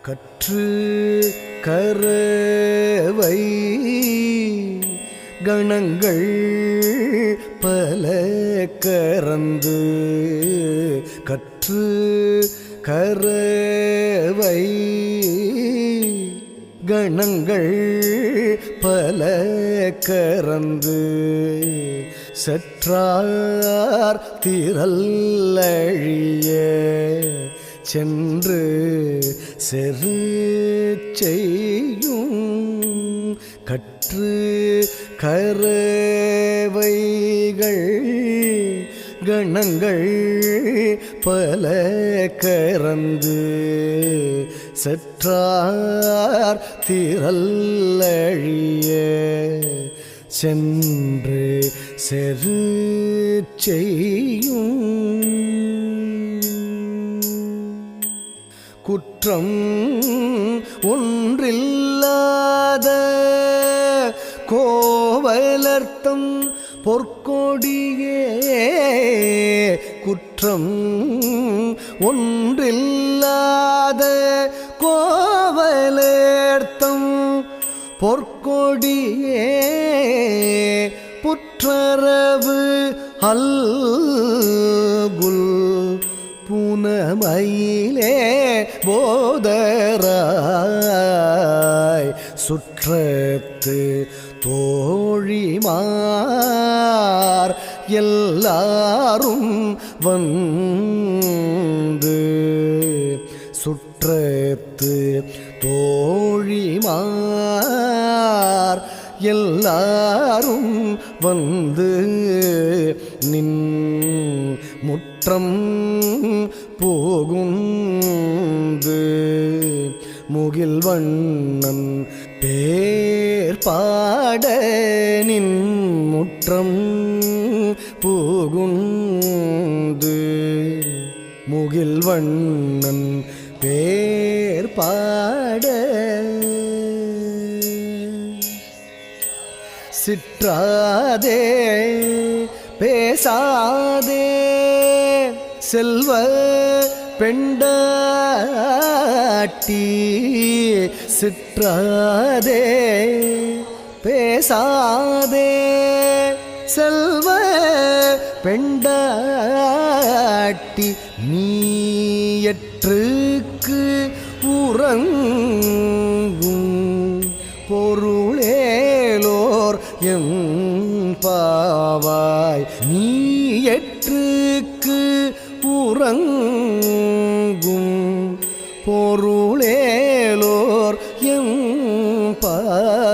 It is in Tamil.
கற்று கரவை கணங்கள் பல கரந்து கற்று கரவை கணங்கள் பல கரந்து சற்றார் திரல்லழிய சென்று செரு செய்யும் கற்று கரவைகள் கணங்கள் பல கரந்து சற்றார் திரல்லழிய சென்று செரு செய்யும் குற்றம் ஒன்றில்லாத கோவலர்த்தம் பொற்கொடியே குற்றம் ஒன்றில்லாத கோவலர்த்தம் பொற்கொடியே புற்றரவு அல்குல் புனமயிலே போதராய் சுற்றத்து தோழிமார் எல்லாரும் வந்து சுற்றத்து தோழிமார் எல்லாரும் வந்து நின் முற்றம் போகுந்து முகில் வண்ணன் பேர் பாட நின் முற்றம் போகுந்து முகில் வண்ணன் பேர் பாட சிற்றாதே பேசாதே செல்வ பெண்டாட்டி சிற்றாதே பேசாதே செல்வ பெண்டாட்டி நீயற்றுக்கு உறங்கும் பொருளேலோர் எம் பாவாய் நீயற்றுக்கு உறங்கும் பொருளேலோர் எம் பாவாய்